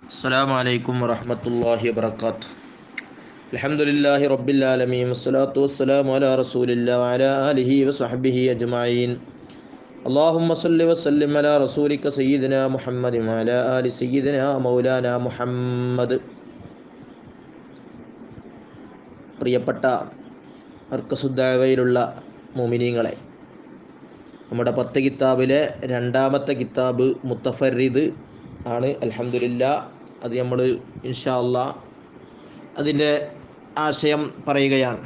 السلام عليكم ورحمة الله وبركاته. الحمد لله رب العالمين والصلاة والسلام على رسول الله وعلى آله وصحبه أجمعين. اللهم صل وسلم على رسولك سيدنا محمد وعلى آل سيدنا مولانا محمد. പ്രിയപ്പെട്ട അർക്കസുദ്ദാവയിലുള്ള മുഅ്മിനീങ്ങളെ, നമ്മുടെ 10 കിതാബിലെ രണ്ടാമത്തെ കിതാബ് മുത്തഫരിദ് ആണ്. അൽഹംദുലില്ലാ, അത് നമ്മൾ ഇൻഷാ അല്ലാഹ് അതിൻ്റെ ആശയം പറയുകയാണ്,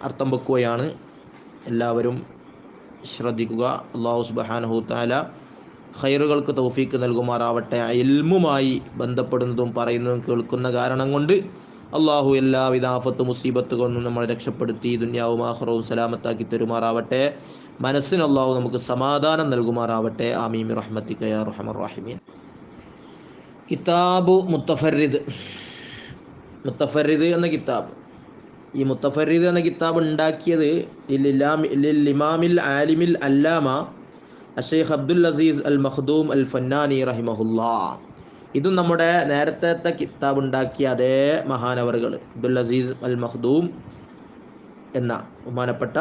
അർത്ഥം വെക്കുകയാണ്. എല്ലാവരും ശ്രദ്ധിക്കുക. അല്ലാഹു സുബ്ഹാനഹു തആല ഖൈറുകൾക്ക് തൗഫീക്ക് നൽകുമാറാവട്ടെ. ഇൽമുമായി ബന്ധപ്പെടുന്നതും പറയുന്നതും കേൾക്കുന്ന കാരണം കൊണ്ട് അള്ളാഹു എല്ലാവിധ ആഫത്ത് മുസീബത്തുകളൊന്നും നമ്മളെ രക്ഷപ്പെടുത്തി ദുനിയാവും ആഖിറവും സലാമത്താക്കി തരുമാറാവട്ടെ. മനസ്സിന് അള്ളാഹു നമുക്ക് സമാധാനം നൽകുമാറാവട്ടെ. ആമീൻ റഹ്മത്തിക യാ അർഹമർ റഹീമീൻ. കിതാബ് മുത്തഫരിദ് എന്ന കിതാബ്, ഈ മുത്തഫരിദ് എന്ന കിതാബ് ഉണ്ടാക്കിയത് ഇമാമിൽ ആലിമിൽ അല്ലാമ അഷൈഖ് അബ്ദുൽ അസീസ് അൽ മഖ്ദൂം അൽ ഫന്നാനി റഹിമഹുല്ലാ. ഇതും നമ്മുടെ നേരത്തെ കിതാബ് ഉണ്ടാക്കിയ അതേ മഹാനവറുകൾ അബ്ദുൽ അസീസ് അൽ മഖ്ദൂം എന്ന ബഹുമാനപ്പെട്ട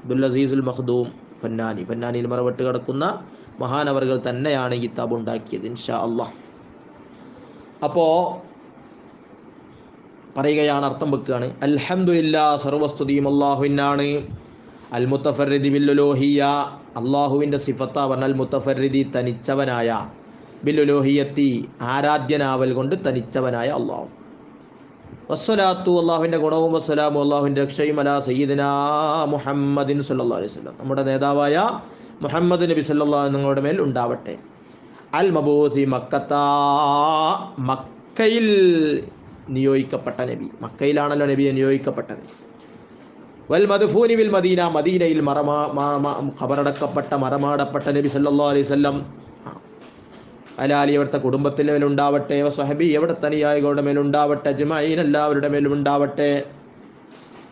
അബ്ദുൽ അസീസ് അൽ മഖ്ദൂം ഫന്നാനിയിൽ മറവിട്ട് കിടക്കുന്ന മഹാനവറുകൾ തന്നെയാണ് ഈ കിതാബ് ഉണ്ടാക്കിയത് ഇൻഷാ അല്ലാഹ്. അപ്പോൾ പറയുകയാണ്, അർത്ഥം വെക്കുകയാണ്. അൽഹംദുലില്ലാ, സർവസ്തുതിയും അല്ലാഹുവിനാണ്. അൽ മുത്തഫരിദി ബിൽ ഉലൂഹിയ്യ, അല്ലാഹുവിൻ്റെ സിഫത്താ പറഞ്ഞാൽ മുത്തഫരിദി തനിച്ചവനായ, ബിൽ ഉലൂഹിയ്യത്തി ആരാധ്യനാവൽ കൊണ്ട് തനിച്ചവനായ അല്ലാഹു. വസ്സലാത്തു, അല്ലാഹുവിൻ്റെ ഗുണവും വസ്സലാമു അല്ലാഹുവിൻ്റെ രക്ഷയും അലാ സയ്യിദിനാ മുഹമ്മദിൻ സല്ലല്ലാഹു അലൈഹി വസല്ലം, നമ്മുടെ നേതാവായ മുഹമ്മദ് നബി സല്ലല്ലാഹു അലൈഹി നിങ്ങളുടെ മേൽ ഉണ്ടാവട്ടെ. അൽ മബൂസി മക്കത്താ, മക്കയിൽ നിയോഗിക്കപ്പെട്ട നബി, മക്കയിലാണല്ലോ നബിയെ നിയോഗിക്കപ്പെട്ടത്. വൽ മദ്ഫൂനി ബിൽ മദീന, മദീനയിൽ ഖബറടക്കപ്പെട്ട മറമാടപ്പെട്ട നബി സല്ലല്ലാഹു അലൈഹി വസല്ലം. അലാലി, അവിടുത്തെ കുടുംബത്തിൻ്റെ മേലുണ്ടാവട്ടെ. വസ്വഹബി, എവിടെ തനിയായകളുടെ മേലുണ്ടാവട്ടെ. അജ്മഈൻ, എല്ലാവരുടെ മേലും ഉണ്ടാവട്ടെ.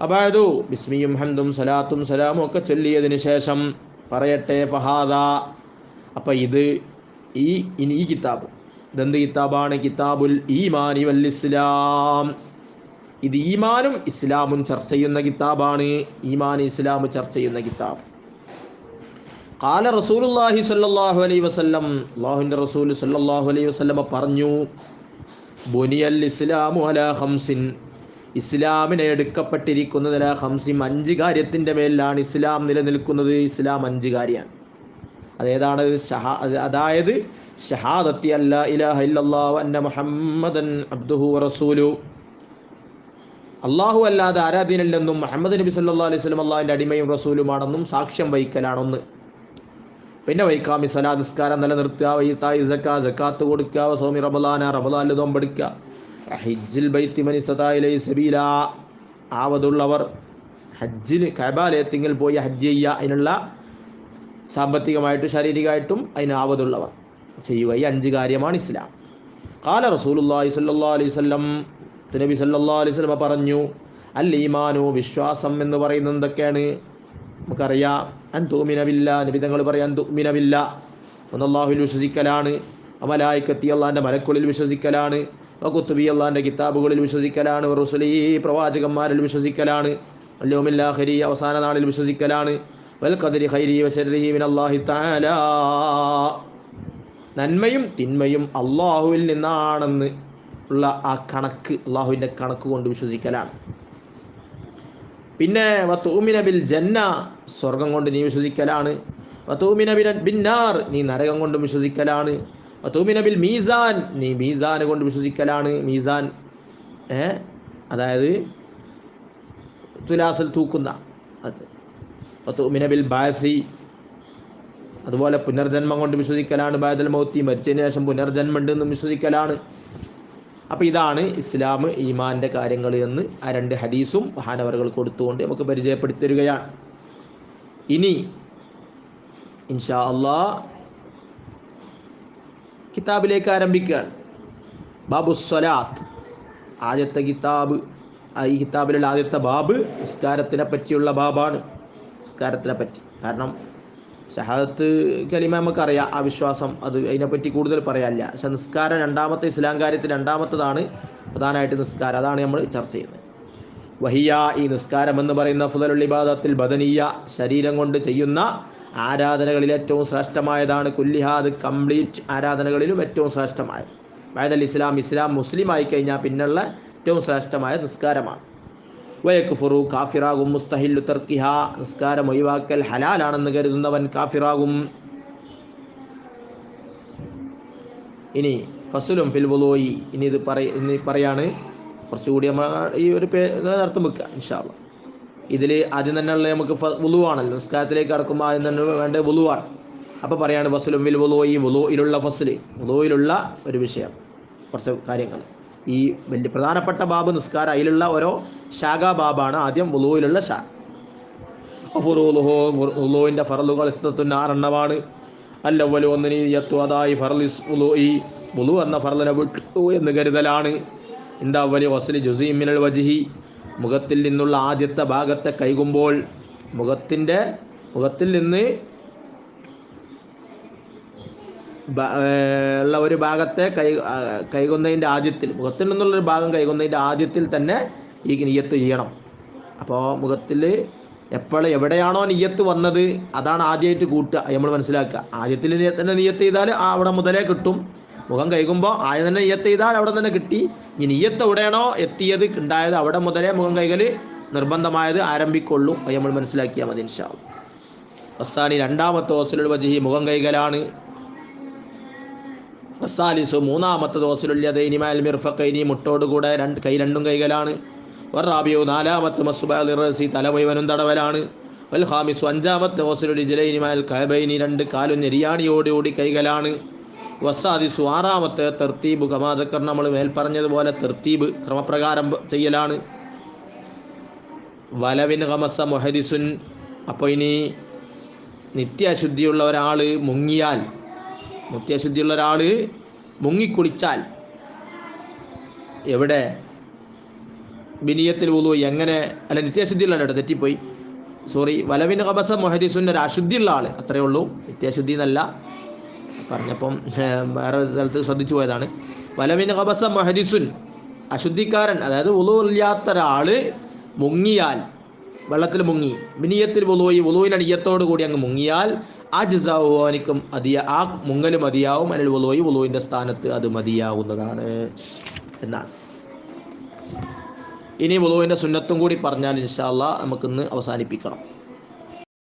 അബഅദു, ബിസ്മിയും ഹംദും സലാത്തും സലാമും ഒക്കെ ചൊല്ലിയതിന് ശേഷം പറയട്ടെ. ഫഹാദ, അപ്പം ഇത് ഈ കിതാബ് ഇതെന്ത് കിതാബാണ്? കിതാബുൽ ഈമാനി വൽ ഇസ്ലാം. ഇത് ഈമാനും ഇസ്ലാമും ചർച്ച ചെയ്യുന്ന കിതാബാണ്. ഈമാൻ ഇസ്ലാം ചർച്ച ചെയ്യുന്ന കിതാബ്. ഖാല റസൂലുള്ളാഹി സ്വല്ലല്ലാഹു അലൈഹി വസല്ലം, അല്ലാഹുവിൻ്റെ റസൂൽ സ്വല്ലല്ലാഹു അലൈഹി വസല്ലം പറഞ്ഞു, ബുനിയൽ ഇസ്ലാമു അലാ ഖംസിൻ, ഇസ്ലാമിനെ എടുക്കപ്പെട്ടിരിക്കുന്നത് അലാ ഖംസിൻ, 5 കാര്യത്തിൻ്റെ മേലാണ് ഇസ്ലാം നിലനിൽക്കുന്നത്. ഇസ്ലാം 5 കാര്യമാണ്. അതേതാണ്? അതായത് ഷഹാദത്തി അല്ലാ ഇലാഹ ഇല്ലല്ലാഹു വ അന്ന മുഹമ്മദൻ അബ്ദുഹു വറസൂലു, അല്ലാഹു അല്ലാതെ ആരാധ്യനല്ലെന്നും മുഹമ്മദ് നബി സല്ലല്ലാഹു അലൈഹി വസല്ലം അല്ലാഹുവിൻ്റെ അടിമയും റസൂലുമാണെന്നും സാക്ഷ്യം വഹിക്കലാണൊന്ന്. പിന്നെ വൈക്കാമി സ്വലാ, നിസ്കാരം നിലനിർത്തുക. വൈതായി സക്കാത്ത്, സക്കാത്ത് കൊടുക്കുക. വസൗമി റമളാനിൽ നോമ്പെടുക്കുക. ഹജ്ജിൽ ബൈത്തി മൻ ഇസ്തതാഅ ഇലൈഹി സബീല, ആവതുള്ളവർ ഹജ്ജിന് കഅബാലയത്തിങ്കിൽ പോയി ഹജ്ജ് ചെയ്യുക. അതിനുള്ള സാമ്പത്തികമായിട്ടും ശാരീരികമായിട്ടും അതിനാവതുള്ളവർ ചെയ്യുക. ഈ 5 കാര്യമാണ് ഇസ്ലാം. ഖാല റസൂലുള്ളാഹി സ്വല്ലല്ലാഹു അലൈഹി വസല്ലം, നബി സല്ലല്ലാഹു അലൈഹി വസല്ലം പറഞ്ഞു, അൽ ഈമാനു, വിശ്വാസം എന്ന് പറയുന്നത് എന്തൊക്കെയാണ്? നമുക്കറിയാം. അൻ തുഅ്മിന ബില്ലാ, നബി തങ്ങൾ പറയാൻ തുഅ്മിന ബില്ലാ, അല്ലാഹുവിൽ വിശ്വസിക്കലാണ്. മലായികത്തി, അല്ലാഹുവിൻ്റെ മലക്കുകളിൽ വിശ്വസിക്കലാണ്. വകുതുബി, അല്ലാഹുവിൻ്റെ കിതാബുകളിൽ വിശ്വസിക്കലാണ്. വറുസുലി, പ്രവാചകന്മാരിൽ വിശ്വസിക്കലാണ്. വൽ യൗമിൽ ആഖിരി, അവസാന നാളിൽ വിശ്വസിക്കലാണ്. വൽ ഖദരി ഖൈരിഹി വശർരിഹി മിനല്ലാഹി തആല, നന്മയും തിന്മയും അള്ളാഹുവിൽ നിന്നാണെന്ന് ഉള്ള ആ കണക്ക്, അള്ളാഹുവിൻ്റെ കണക്ക് കൊണ്ട് വിശ്വസിക്കലാണ്. പിന്നെ വതുഅ്മിന ബിൽ ജന്ന, സ്വർഗം കൊണ്ട് നീ വിശ്വസിക്കലാണ്. വതുഅ്മിന ബിന്നാർ, നീ നരകം കൊണ്ട് വിശ്വസിക്കലാണ്. വതുഅ്മിന ബിൽ മീസാൻ, നീ മീസാൻ കൊണ്ട് വിശ്വസിക്കലാണ്. മീസാൻ അതായത് തുലാസിൽ തൂക്കുന്ന അത്. വതുഅ്മിന ബിൽ ബഅസി, അതുപോലെ പുനർജന്മം കൊണ്ട് വിശ്വസിക്കലാണ്. ബഅദൽ മൗത്തി, മരിച്ചതിന് ശേഷം പുനർജന്മം ഉണ്ടെന്ന് വിശ്വസിക്കലാണ്. അപ്പോൾ ഇതാണ് ഇസ്ലാം, ഈമാൻ്റെ കാര്യങ്ങൾ എന്ന് ആ 2 ഹദീസും മഹാനവറുകൾ കൊടുത്തുകൊണ്ട് നമുക്ക് പരിചയപ്പെടുത്തി തരികയാണ്. ഇനി ഇൻഷാ അല്ലാഹ് കിതാബിലേക്ക് ആരംഭിക്കുകയാണ്. ബാബുസ്സലാത്ത്, ആദ്യത്തെ കിതാബ്. ഈ കിതാബിലുള്ള ആദ്യത്തെ ബാബ് നിസ്കാരത്തിനെ പറ്റിയുള്ള ബാബാണ്. നിസ്കാരത്തിനെ പറ്റി. കാരണം ഷഹാദത്ത് കലിമ നമുക്കറിയാം, ആ വിശ്വാസം, അത് അതിനെപ്പറ്റി കൂടുതൽ പറയാനില്ല. പക്ഷെ നിസ്കാരം രണ്ടാമത്തെ ഇസ്ലാം കാര്യത്തിൽ രണ്ടാമത്തതാണ് പ്രധാനമായിട്ട് നിസ്കാരം. അതാണ് നമ്മൾ ചർച്ച ചെയ്യുന്നത്. വഹിയ, ഈ നിസ്കാരം എന്ന് പറയുന്ന അഫ്ദലുൽ ഇബാദത്തിൽ ബദനിയ, ശരീരം കൊണ്ട് ചെയ്യുന്ന ആരാധനകളിൽ ഏറ്റവും ശ്രേഷ്ഠമായതാണ്. കുല്ലിഹാദ്, കംപ്ലീറ്റ് ആരാധനകളിലും ഏറ്റവും ശ്രേഷ്ഠമായത്. ബഅദൽ ഇസ്ലാം, ഇസ്ലാം മുസ്ലിം ആയിക്കഴിഞ്ഞാൽ പിന്നുള്ള ഏറ്റവും ശ്രേഷ്ഠമായ നിസ്കാരമാണ്. വയക്ഫുറു, കാഫിറാകും. മുസ്തഹില്ലു തർക്കിഹ, നിസ്കാരം ഒഴിവാക്കൽ ഹലാലാണെന്ന് കരുതുന്നവൻ കാഫിറാകും. ഇനി ഫസ്ലുൻ ഫിൽ വുളൂഇ, ഇനി പറയാണ് കുറച്ചുകൂടി നമ്മൾ ഈ ഒരു അർത്ഥം വെക്കുക ഇൻഷാ അല്ലാഹ്. ഇതിൽ ആദ്യം തന്നെ ഉള്ള നമുക്ക് വുളു ആണല്ലോ, നിസ്കാരത്തിലേക്ക് കടക്കുമ്പോൾ ആദ്യം തന്നെ വേണ്ട വുളുവാണ്. അപ്പോൾ പറയാണ് ഫസ്ലുൻ ഫിൽ വുളൂഇ, വുളൂയിലുള്ള ഫസ്ല്, വുളൂയിലുള്ള ഒരു വിഷയം, കുറച്ച് കാര്യങ്ങൾ. ഈ വലിയ പ്രധാനപ്പെട്ട ബാബ് നിസ്കാരം, അതിലുള്ള ഓരോ ശാഖാ ബാബാണ്. ആദ്യം വുളൂയിലുള്ള ശാഖ. ഫുറൂലുഹു, വുളൂവിൻ്റെ ഫറലുകൾ ഇസ്തത്തുന്നാറെണ്ണമാണ്. അല്ലവലു, ഒന്ന് നിയ്യത്തു അദായി ഫർളിസ് വുളൂഇ, വുളു എന്ന ഫർളിനെ വിട്ടു എന്ന് കരുതലാണ്. എന്താ വലിയ വസ്ലി ജുസീ മിനൽ വജ്ഹി, മുഖത്തിൽ നിന്നുള്ള ആദ്യത്തെ ഭാഗത്തെ കൈകുമ്പോൾ, മുഖത്തിൽ നിന്ന് ഉള്ള ഒരു ഭാഗത്തെ കൈകൊന്നതിൻ്റെ ആദ്യത്തിൽ, മുഖത്തിൽ നിന്നുള്ളൊരു ഭാഗം കൈകൊന്നതിൻ്റെ ആദ്യത്തിൽ തന്നെ ഈ നിയ്യത്ത് ചെയ്യണം. അപ്പോൾ മുഖത്തിൽ എവിടെയാണോ നിയ്യത്ത് വന്നത് അതാണ് ആദ്യമായിട്ട് കൂട്ടുക, നമ്മൾ മനസ്സിലാക്കുക. ആദ്യത്തിൽ തന്നെ നിയ്യത്ത് ചെയ്താൽ അവിടെ മുതലേ കിട്ടും. മുഖം കൈകുമ്പോൾ ആദ്യം തന്നെ നിയ്യത്ത് ചെയ്താൽ അവിടെ തന്നെ കിട്ടി. ഇനി നിയ്യത്ത് എവിടെയാണോ എത്തിയത് ഉണ്ടായത് അവിടെ മുതലേ മുഖം കൈകൽ നിർബന്ധമായത് ആരംഭിക്കുള്ളൂ. അത് നമ്മൾ മനസ്സിലാക്കിയാൽ മതി ഇൻഷാ അല്ലാഹ്. വസ്സാനി, രണ്ടാമത്തെ വസ്ലുൽ വജ്ഹി, മുഖം കൈകലാണ്. വസ്സാലിസു, മൂന്നാമത്തെ വസ്ലുൽ യദൈനി മഅൽ മിർഫഖൈനി, മുട്ടോടുകൂടെ കൈ രണ്ടും കൈകലാണ്. വറാബിയു, നാലാമത്തെ മസ്ബഅൽ റസി, തല മുഴുവനും തടവലാണ്. വൽ ഖാമിസു, അഞ്ചാമത്തെ വസ്ലുൽ റിജ്ലൈനി മഅൽ കഅബൈനി, രണ്ട് കാലും നെരിയാണിയോടുകൂടി കൈകലാണ്. വസാദിസു, ആറാമത്തെ തർത്തീബ് കമാ ദക്കർ, നമ്മൾ മേൽ പറഞ്ഞതുപോലെ തർത്തീബ് ക്രമപ്രകാരം ചെയ്യലാണ്. വലവിൻ ഖമസ മുഹദിസുൻ, അപ്പോൾ ഇനി നിത്യശുദ്ധിയുള്ള ഒരാൾ മുങ്ങിയാൽ, നിത്യശുദ്ധിയുള്ള ഒരാൾ മുങ്ങിക്കുളിച്ചാൽ, എവിടെ ബിനിയത്തിൽ വുളു, എങ്ങനെ, അല്ല നിത്യശുദ്ധിയുള്ള ആൾ, തെറ്റിപ്പോയി, സോറി. വലവിൻ ഖമസ മുഹദിസുൻ, ഒരു അശുദ്ധിയുള്ള ആൾ, അത്രയേ ഉള്ളൂ, നിത്യശുദ്ധി എന്നല്ല പറഞ്ഞപ്പം വേറെ സ്ഥലത്ത് ശ്രദ്ധിച്ചു പോയതാണ്. വലവിൻ ഖബസ മുഹദിസുൻ, അശുദ്ധിക്കാരൻ, അതായത് വുളു ഇല്ലാത്ത ഒരാൾ മുങ്ങിയാൽ, വെള്ളത്തിൽ മുങ്ങി, ബിനിയത്തിൽ വുളുയി, വുളുവിൻ്റെ നിയ്യത്തോടു കൂടി അങ്ങ് മുങ്ങിയാൽ, അജ്സാഉ, അവനിക്കും ആ മുങ്ങൽ മതിയാവും. അനിൽ വുളുയി, വുളുവിൻ്റെ സ്ഥാനത്ത് അത് മതിയാവുന്നതാണ് എന്നാണ്. ഇനി വുളുവിൻ്റെ സുന്നത്തും കൂടി പറഞ്ഞാൽ ഇൻഷാ അല്ലാഹ് നമുക്കിന്ന് അവസാനിപ്പിക്കണം.